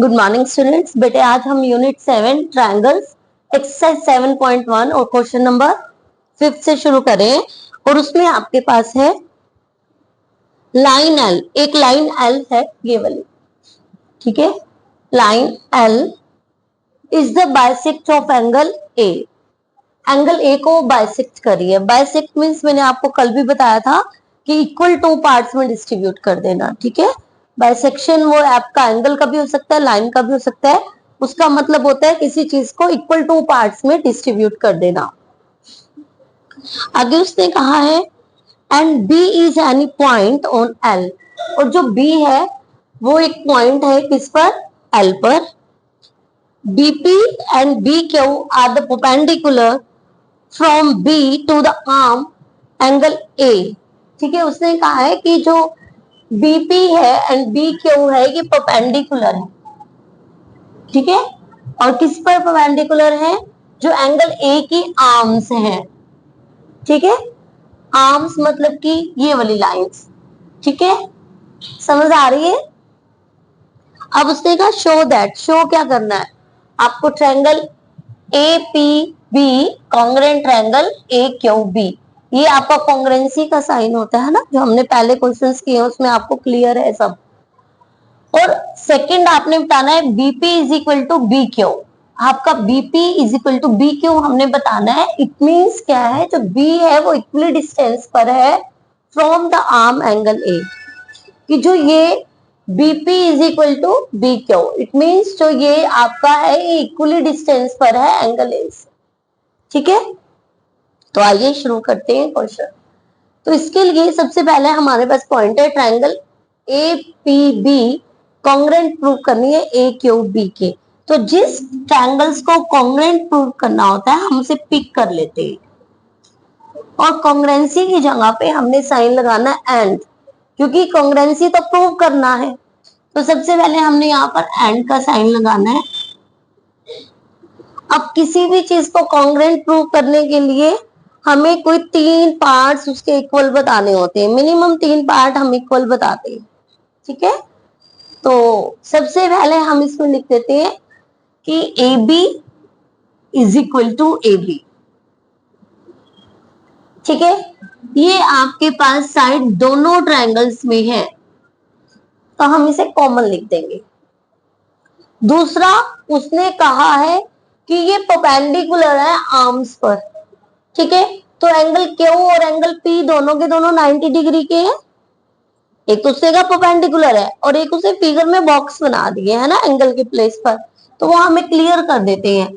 Good morning students. बेटे आज हम यूनिट 7 ट्रायंगल्स एक्सरसाइज 7.1 और क्वेश्चन नंबर 5 से शुरू करें। और उसमें आपके पास है लाइन एल, एक लाइन एल है ये वाली, ठीक है। Line L is the bisect of angle A. Angle A को बाइसेक्ट करिए। बाइसेक्ट मीन्स मैंने आपको कल भी बताया था कि इक्वल टू पार्ट्स में डिस्ट्रीब्यूट कर देना, ठीक है। बाइसेक्शन वो आपका एंगल का भी हो सकता है, लाइन का भी हो सकता है। उसका मतलब होता है किसी चीज को इक्वल टू पार्ट्स में डिस्ट्रीब्यूट कर देना। आगे उसने कहा है and B is any point on L, और जो बी है वो एक पॉइंट है किस पर, एल पर। BP and B Q are the perpendicular from B to the arm angle A, ठीक है। उसने कहा है कि जो बीपी है एंड बी क्यू है ये परपेंडिकुलर है, ठीक है। और किस पर परपेंडिकुलर है, जो एंगल ए की आर्म्स हैं, ठीक है। आर्म्स मतलब कि ये वाली लाइंस, ठीक है। समझ आ रही है। अब उसने कहा शो दैट, शो क्या करना है आपको, triangle A P B congruent triangle A Q B, ये आपका कॉन्ग्रेंसी का साइन होता है ना, जो हमने पहले क्वेश्चंस किए उसमें आपको क्लियर है सब। और सेकंड आपने बताना है BP is equal to B Q. आपका BP is equal to B Q हमने बताना है। इट मींस क्या है, जो बी है वो इक्वली डिस्टेंस पर है from the arm angle A, कि जो ये BP is equal to B Q, it means जो ये आपका है ये इक्वली डिस्टेंस पर है एंगल ए से, ठीक है। तो आइए शुरू करते हैं क्वेश्चन। तो इसके लिए सबसे पहले हमारे पास पॉइंट है triangle A P B congruent prove करनी है ए क्यू बी के। तो जिस ट्रायंगल्स को कॉन्ग्रेंट प्रूव करना होता है हम उसे पिक कर लेते हैं, और कॉन्ग्रेंसी की जगह पे हमने साइन लगाना है एंड, क्योंकि कॉन्ग्रेंसी तो प्रूव करना है। तो सबसे पहले हमने यहाँ पर एंड का साइन लगाना है। अब किसी भी चीज को कॉन्ग्रेंट प्रूव करने के लिए हमें कोई 3 पार्ट्स उसके इक्वल बताने होते हैं, मिनिमम 3 पार्ट हम इक्वल बताते हैं, ठीक है। तो सबसे पहले हम इसमें लिख देते हैं कि A B is equal to A B, ठीक है। ये आपके पास साइड दोनों ट्रायंगल्स में है तो हम इसे कॉमन लिख देंगे। दूसरा उसने कहा है कि ये परपेंडिकुलर है आर्म्स पर, ठीक है। तो एंगल क्यू और एंगल पी दोनों के दोनों 90 डिग्री के हैं। एक दूसरे का परपेंडिकुलर है और एक उसे फिगर में बॉक्स बना दिए है ना एंगल के प्लेस पर। तो वो हमें क्लियर कर देते हैं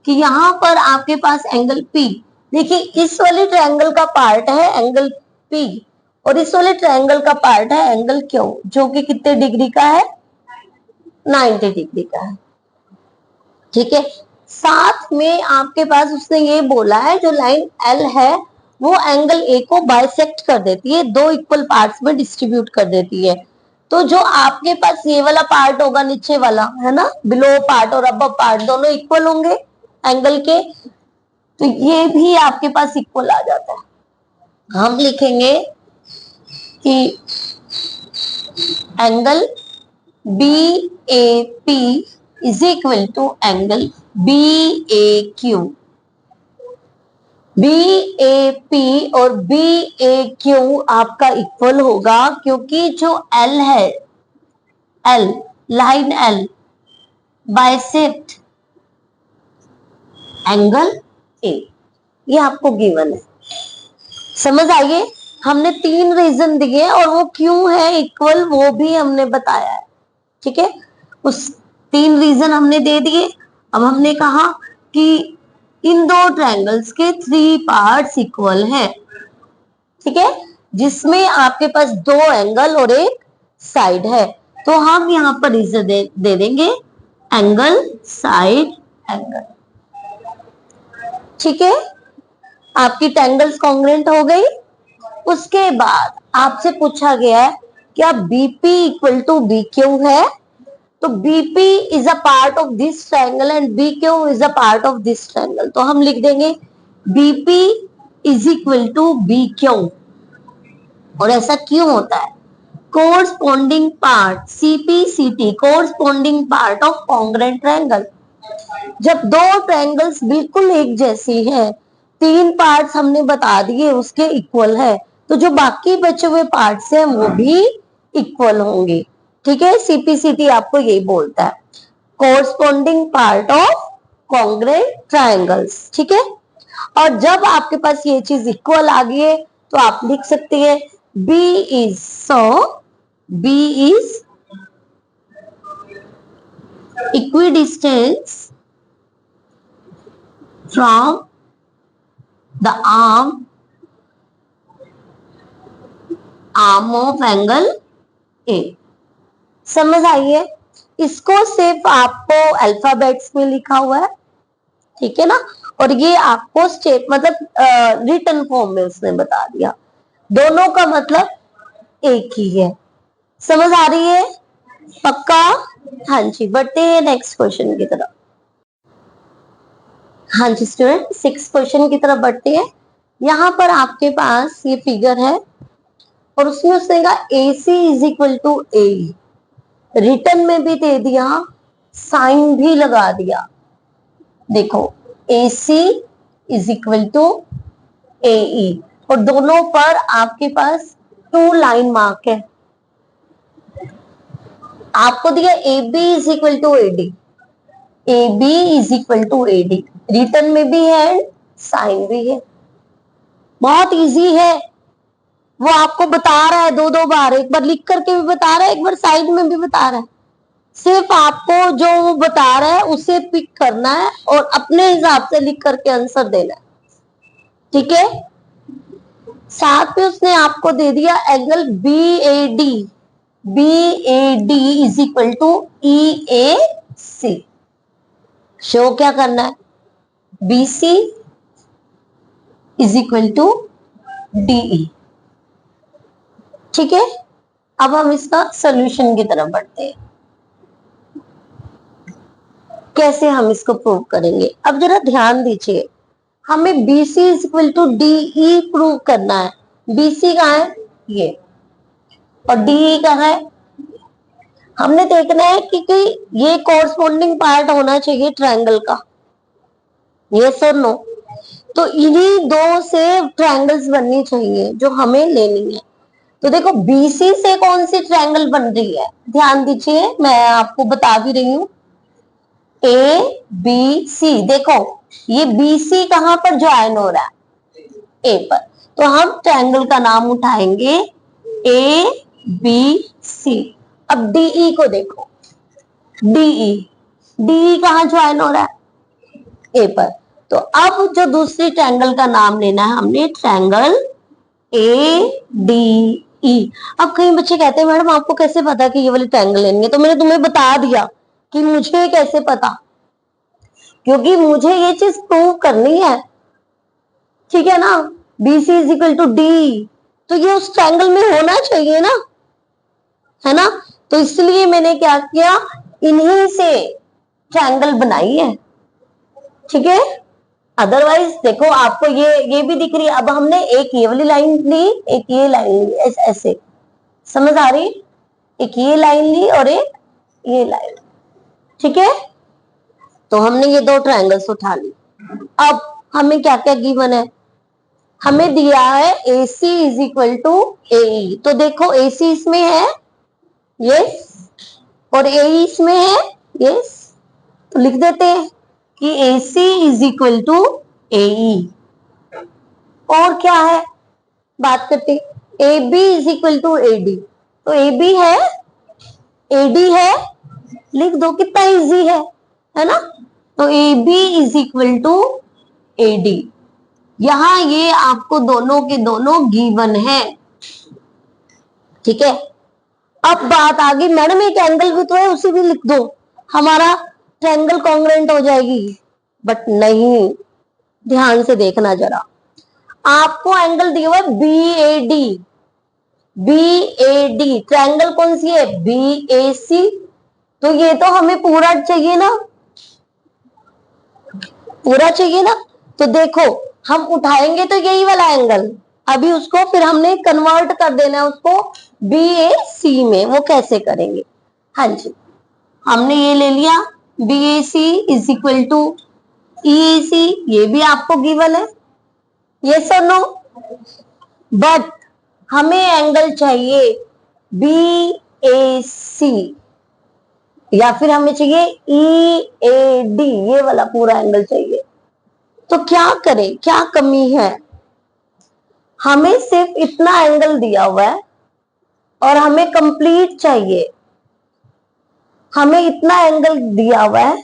कि यहाँ पर आपके पास एंगल पी, देखिए इस वाले ट्रायंगल का पार्ट है एंगल पी और इस वाले ट्रायंगल का पार्ट है एंगल क्यू, जो कि कितने डिग्री का है, 90 डिग्री का है, ठीक है। साथ में आपके पास उसने ये बोला है जो लाइन एल है वो एंगल ए को बाइसेक्ट कर देती है, 2 इक्वल पार्ट्स में डिस्ट्रीब्यूट कर देती है। तो जो आपके पास ये वाला पार्ट होगा नीचे वाला है ना, बिलो पार्ट और अबव पार्ट दोनों इक्वल होंगे एंगल के, तो ये भी आपके पास इक्वल आ जाता है। हम लिखेंगे कि angle B A P is equal to angle B A Q. B A P और बी ए क्यू आपका इक्वल होगा क्योंकि जो एल है, L line L bisect angle A, ये आपको गिवन है। समझ आइए, हमने 3 रीजन दिए और वो क्यों है इक्वल वो भी हमने बताया है, ठीक है। उस 3 रीजन हमने दे दिए। अब हमने कहा कि इन 2 ट्रायंगल्स के 3 पार्ट्स इक्वल हैं, ठीक है, जिसमें आपके पास 2 एंगल और एक साइड है। तो हम यहाँ पर रीजन दे देंगे एंगल साइड एंगल, ठीक है। आपकी ट्रायंगल्स कॉन्ग्रुएंट हो गई। उसके बाद आपसे पूछा गया है क्या BP equal to B Q है, तो BP is a part of this triangle and BQ is a part of this triangle. तो हम लिख देंगे BP is equal to BQ। और ऐसा क्यों होता है, corresponding part, CPCT, corresponding part of congruent triangle. जब दो ट्रायंगल्स बिल्कुल एक जैसी है, तीन पार्ट्स हमने बता दिए उसके इक्वल है, तो जो बाकी बचे हुए पार्ट्स हैं वो भी इक्वल होंगे। ठीक है, CPCT आपको यही बोलता है, corresponding part of congruent triangles. ठीक है, और जब आपके पास ये चीज इक्वल आ गई है तो आप लिख सकते हैं B is, so B is equidistant from the arm of angle A। समझ आई है? इसको सिर्फ आपको अल्फाबेट्स में लिखा हुआ है, ठीक है ना, और ये आपको स्टेप मतलब रिटन फॉर्म में उसने बता दिया। दोनों का मतलब एक ही है। समझ आ रही है? पक्का? हाँ जी, बढ़ते हैं नेक्स्ट क्वेश्चन की तरफ। हाँ जी स्टूडेंट, 6 क्वेश्चन की तरफ बढ़ते हैं। यहाँ पर आपके पास ये फिगर है और उसमें उसने कहा AC is equal to AE, return में भी दे दिया, साइन भी लगा दिया। देखो AC is equal to AE और दोनों पर आपके पास 2 लाइन मार्क है। आपको दिया AB is equal to AD, AB is equal to AD, return में भी है, साइन भी है। बहुत इजी है, वो आपको बता रहा है दो बार, एक बार लिख करके भी बता रहा है, एक बार साइड में भी बता रहा है। सिर्फ आपको जो वो बता रहा है उसे पिक करना है और अपने हिसाब से लिख करके आंसर देना है। ठीक है, साथ में उसने आपको दे दिया angle BAD, BAD is equal to EAC। Show क्या करना है, BC is equal to DE। ठीक है, अब हम इसका सोल्यूशन की तरफ बढ़ते हैं। कैसे हम इसको प्रूव करेंगे, अब जरा ध्यान दीजिए, हमें BC is equal to DE prove करना है। BC कहाँ है, ये, और DE कहाँ है, हमने देखना है कि ये कोरस्पॉन्डिंग पार्ट होना चाहिए ट्रायंगल का, यस और नो। तो इन्हीं दो से ट्रायंगल्स बननी चाहिए जो हमें लेनी है। तो देखो BC से कौन सी ट्रायंगल बन रही है, ध्यान दीजिए, मैं आपको बता भी रही हूं, ABC। देखो ये BC कहां पर ज्वाइन हो रहा है, A पर, तो हम ट्रायंगल का नाम उठाएंगे ABC। अब DE को देखो, DE कहां ज्वाइन हो रहा है, A पर, तो अब जो दूसरी ट्रायंगल का नाम लेना है हमने, ट्रायंगल ADE। अब कई बच्चे कहते हैं मैडम आपको कैसे पता कि ये वाली ट्रायंगल लेनी है, तो मैंने तुम्हें बता दिया कि मुझे कैसे पता, क्योंकि मुझे ये चीज प्रूव करनी है। ठीक है ना, BC is equal to D, तो ये उस ट्रायंगल में होना चाहिए ना, है ना, तो इसलिए मैंने क्या किया, इन्हीं से ट्रायंगल बनाई है। ठीक है, अदरवाइज देखो आपको ये भी दिख रही है। अब हमने एक ये वाली लाइन ली, एक ये लाइन ली, ऐसे समझ आ रही, एक ये लाइन ली और एक ये लाइन। ठीक है, तो हमने ये दो ट्रायंगल्स उठा ली। अब हमें क्या क्या गिवन है, हमें दिया है AC is equal to AE, तो देखो AC इसमें है, यस, और AE इसमें है, यस, तो लिख देते हैं कि AC is equal to AE। और क्या है, बात करते, AB is equal to AD, तो AB है, AD है, लिख दो, कितना इजी है ना, तो AB is equal to AD। यहां ये आपको दोनों के दोनों गिवन है। ठीक है, अब बात आ गई मैडम एक एंगल भी तो है, उसे भी लिख दो, हमारा ट्रायंगल कॉन्ग्रुएंट हो जाएगी, बट नहीं, ध्यान से देखना जरा, आपको एंगल दिया हुआ है BAD, BAD, ट्रायंगल कौन सी है, BAC, तो ये तो हमें पूरा चाहिए ना, पूरा चाहिए ना, तो देखो हम उठाएंगे तो यही वाला एंगल, अभी उसको फिर हमने कन्वर्ट कर देना है उसको BAC में। वो कैसे करेंगे? हाँ जी, हमने ये ले लिया BAC is equal to EAC, ये भी आपको गिवन है, यस और नो? बट हमें एंगल चाहिए BAC या फिर हमें चाहिए EAD, ये वाला पूरा एंगल चाहिए। तो क्या करें, क्या कमी है? हमें सिर्फ इतना एंगल दिया हुआ है और हमें कंप्लीट चाहिए। हमें इतना एंगल दिया हुआ है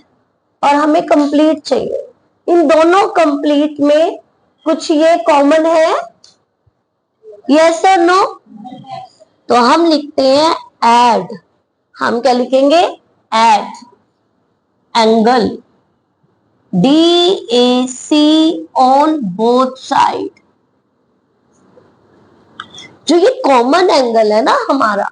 और हमें कंप्लीट चाहिए। इन दोनों कंप्लीट में कुछ ये कॉमन है, यस और नो? तो हम लिखते हैं ऐड। हम क्या लिखेंगे? Add angle DAC on both side. जो ये कॉमन एंगल है ना हमारा,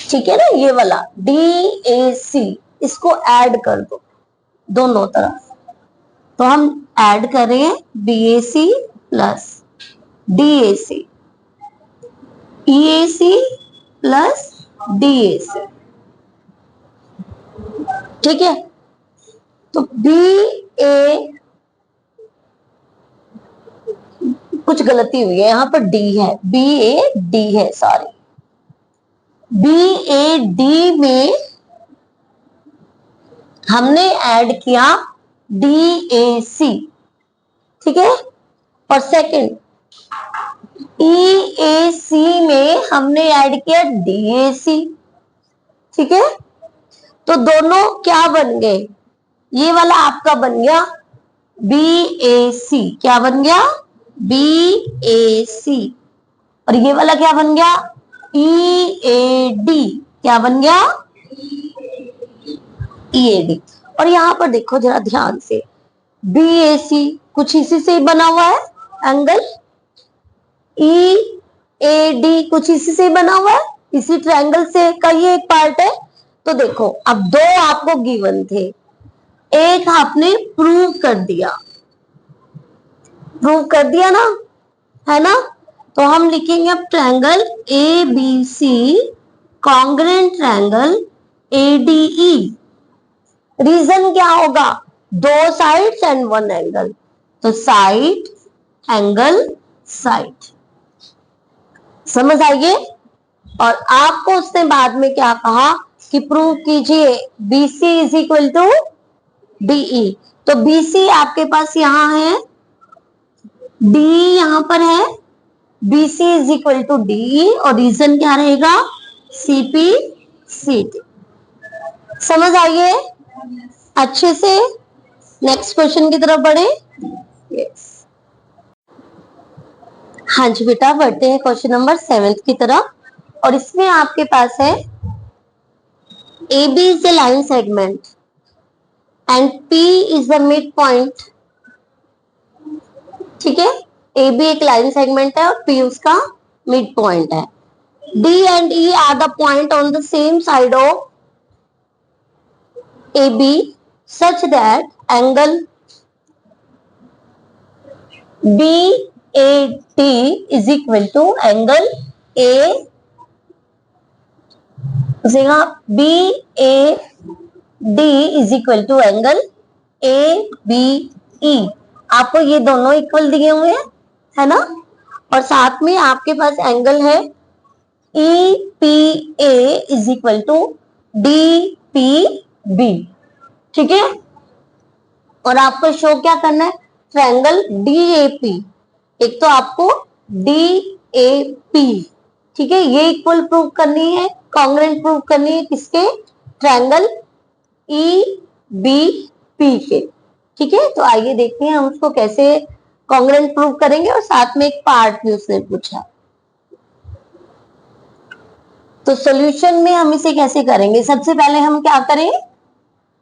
ठीक है ना, ये वाला DAC, इसको ऐड कर दो दोनों तरफ। तो हम ऐड कर रहे हैं BAC plus DAC, EAC plus DAC, ठीक है। तो BA, कुछ गलती हुई है यहां पर, D है, BAD है, सॉरी। BAD में हमने ऐड किया DAC, ठीक है। और सेकंड EAC में हमने ऐड किया DAC, ठीक है। तो दोनों क्या बन गए? ये वाला आपका बन गया BAC, क्या बन गया? BAC। और ये वाला क्या बन गया? EAD, क्या बन गया? EAD। और यहां पर देखो जरा ध्यान से, BAC कुछ इसी से ही बना हुआ है एंगल, EAD कुछ इसी से ही बना हुआ है, इसी ट्रायंगल से का ये एक पार्ट है। तो देखो अब दो आपको गिवन थे, एक आपने प्रूव कर दिया, प्रूव कर दिया ना, है ना। तो हम लिखेंगे अब triangle ABC congruent triangle ADE। Reason क्या होगा? दो साइड्स एंड वन एंगल, तो साइड एंगल साइड, समझ आइए। और आपको उसने बाद में क्या कहा कि प्रूव कीजिए BC is equal to DE। तो BC आपके पास यहां है, DE यहां पर है, BC is equal to DE, और रीजन क्या रहेगा? CP CD। समझ आइए अच्छे से। नेक्स्ट क्वेश्चन की तरफ बढ़े। यस, हाँ जी बेटा, बढ़ते हैं क्वेश्चन नंबर 7 की तरफ। और इसमें आपके पास है AB is the line segment and P is the midpoint, ठीक है। AB एक लाइन सेगमेंट है और P उसका मिड पॉइंट है। D and E are the point on the same side of AB such that angle BAT is equal to angle A, BAD is equal to angle ABE। आपको ये दोनों equal दिए हुए हैं, है ना। और साथ में आपके पास एंगल है EPA is equal to DPB, ठीक है। और आपको शो क्या करना है? ट्रायंगल DAP, एक तो आपको DAP, ठीक है, ये इक्वल प्रूव करनी है, कॉन्ग्रुएंट प्रूव करनी है, किसके? ट्रायंगल EBP के, ठीक है। तो आइए देखते हैं हम उसको कैसे कॉन्ग्रुएंट प्रूव करेंगे, और साथ में एक पार्ट भी उसने पूछा। तो सॉल्यूशन में हम इसे कैसे करेंगे? सबसे पहले हम क्या करें,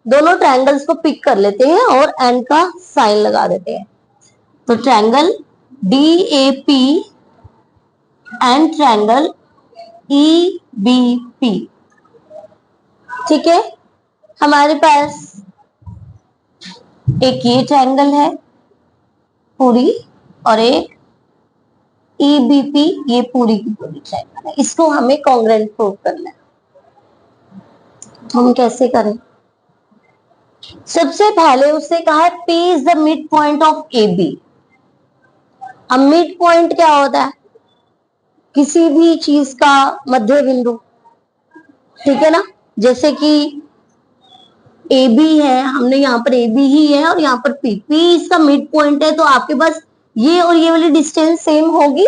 दोनों ट्रायंगल्स को पिक कर लेते हैं और एंड का साइन लगा देते हैं। तो triangle DAP and triangle EBP, ठीक है। हमारे पास एक ये ट्रायंगल है पूरी और एक EBP, ये पूरी की पूरी ट्रायंगल है। इसको हमें कॉन्ग्रुएंट प्रूव करना है। तो हम कैसे करें? सबसे पहले उसने कहा P is the midpoint of AB। अब मिड पॉइंट क्या होता है? किसी भी चीज का मध्य बिंदु, ठीक है ना। जैसे कि AB है, हमने यहाँ पर AB ही है और यहाँ पर P इसका मिड पॉइंट है, तो आपके पास ये और ये वाली डिस्टेंस सेम होगी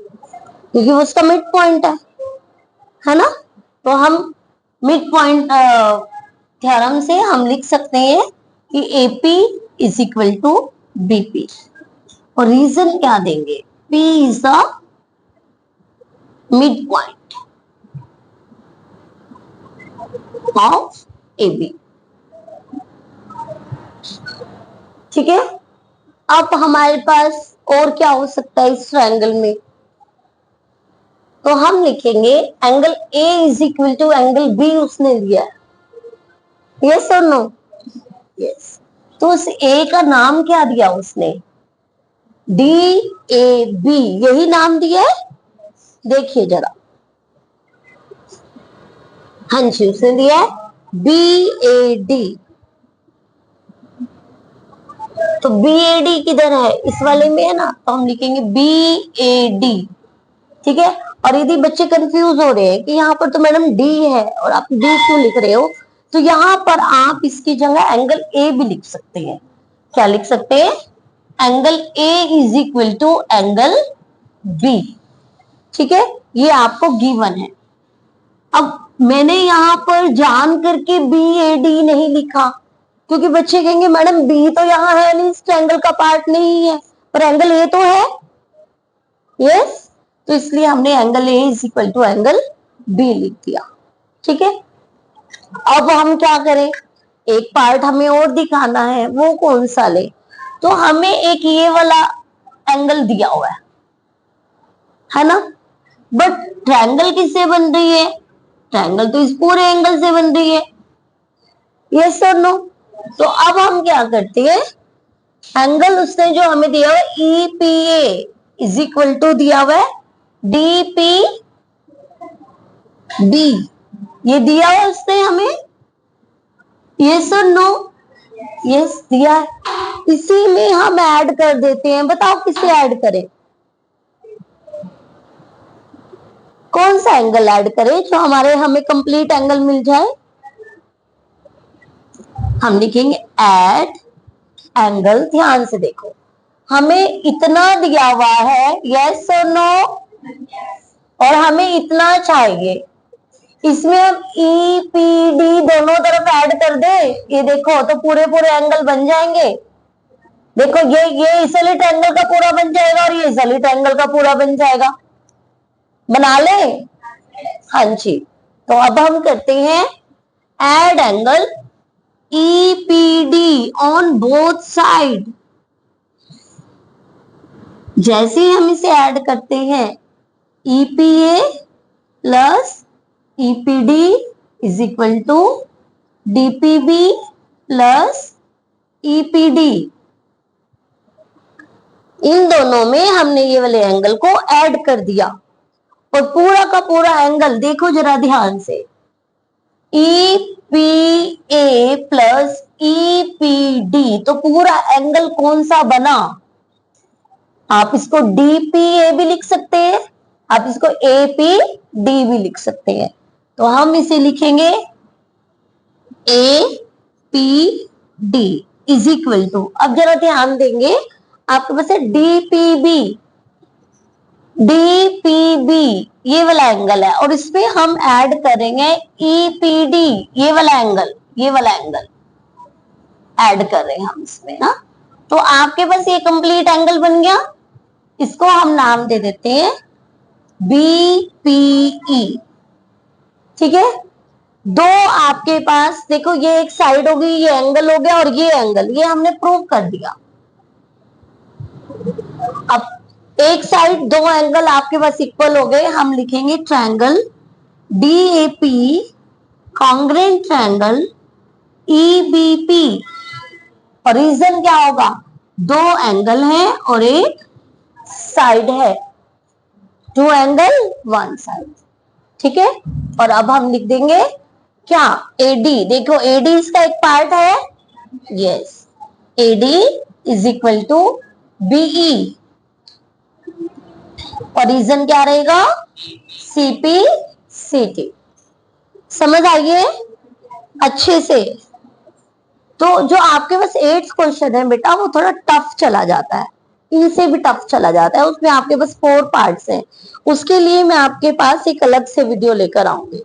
क्योंकि वो उसका मिड पॉइंट है ना। तो हम मिड पॉइंट थ्योरम से हम लिख सकते हैं कि AP is equal to BP। और रीजन क्या देंगे? P is the midpoint of AB। ठीक है। अब हमारे पास और क्या हो सकता है इस ट्रायंगल में? तो हम लिखेंगे angle A is equal to angle B उसने दिया है। यस और नो? यस। तो उस A का नाम क्या दिया उसने? DAB, यही नाम दिया है। देखिए जरा, हाँ जी, उसने दिया है BAD। तो BAD किधर है? इस वाले में है ना, तो हम लिखेंगे BAD। ठीक है। और यदि बच्चे कंफ्यूज हो रहे हैं कि यहाँ पर तो मैडम D है और आप D क्यों लिख रहे हो, तो यहाँ पर आप इसकी जगह एंगल A भी लिख सकते हैं। क्या लिख सकते हैं? Angle A is equal to angle B। ठीक है, ये आपको गिवन है। अब मैंने यहाँ पर जान करके BAD नहीं लिखा क्योंकि बच्चे कहेंगे मैडम B तो यहाँ है नहीं, इस ट्रायंगल का पार्ट नहीं है, पर एंगल A तो है। यस, तो इसलिए हमने angle A is equal to angle B लिख दिया। ठीक है। अब हम क्या करें? एक पार्ट हमें और दिखाना है, वो कौन सा ले? तो हमें एक ये वाला एंगल दिया हुआ है ना। बट ट्रायंगल किससे बन रही है? ट्रायंगल तो इस पूरे एंगल से बन रही है। यस और नो? तो अब हम क्या करते हैं, एंगल उसने जो हमें दिया हुआ है EPA इज इक्वल टू दिया हुआ है DPB, ये दिया हुआ उसने हमें। यस और नो? यस दिया है। इसी में हम ऐड कर देते हैं। बताओ किसे ऐड करें? कौन सा एंगल ऐड करें जो हमें कंप्लीट एंगल मिल जाए? हम लिखेंगे ऐड एंगल। ध्यान से देखो, हमें इतना दिया हुआ है, यस और नो, और हमें इतना चाहिए। इसमें हम EPD दोनों तरफ ऐड कर दे, ये देखो तो पूरे पूरे एंगल बन जाएंगे। देखो ये इस वाले ट्रायंगल का पूरा बन जाएगा और ये इस वाले ट्रायंगल का पूरा बन जाएगा। बना ले? हाँ जी। तो अब हम करते हैं add angle EPD on both side. जैसे ही हम इसे ऐड करते हैं EPA plus EPD is equal to DPB plus EPD। इन दोनों में हमने ये वाले एंगल को ऐड कर दिया और पूरा का पूरा एंगल देखो जरा ध्यान से, EPA प्लस EPD, तो पूरा एंगल कौन सा बना? आप इसको DPA भी लिख सकते हैं, आप इसको APD भी लिख सकते हैं। तो हम इसे लिखेंगे APD इज इक्वल टू, अब जरा ध्यान देंगे, आपके पास है DPB ये वाला एंगल है और इसमें हम ऐड करेंगे EPD ये वाला एंगल ऐड कर रहे हैं हम इसमें ना। तो आपके पास ये कंप्लीट एंगल बन गया। इसको हम नाम दे देते हैं BPE। ठीक है। दो आपके पास देखो, ये एक साइड होगी, ये एंगल हो गया, और ये एंगल, ये हमने प्रूव कर दिया। अब एक साइड दो एंगल आपके पास इक्वल हो गए, हम लिखेंगे triangle DAP congruent triangle EBP। और रीजन क्या होगा? दो एंगल है और एक साइड है, टू एंगल वन साइड, ठीक है। और अब हम लिख देंगे क्या, एडी, देखो एडी इसका एक पार्ट है, yes, AD is equal to BE, और रीजन क्या रहेगा, सीपी सीटी। समझ आइए अच्छे से। तो जो आपके पास 8th क्वेश्चन है बेटा वो थोड़ा टफ चला जाता है, इनसे भी टफ चला जाता है, उसमें आपके पास 4 पार्ट्स हैं, उसके लिए मैं आपके पास एक अलग से वीडियो लेकर आऊंगी,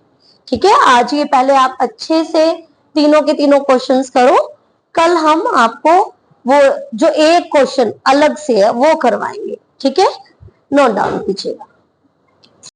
ठीक है। आज ये पहले आप अच्छे से तीनों के तीनों क्वेश्चंस करो, कल हम आपको वो जो एक क्वेश्चन अलग से है वो करवाएंगे, ठीक है। नोट डाउन कीजिएगा।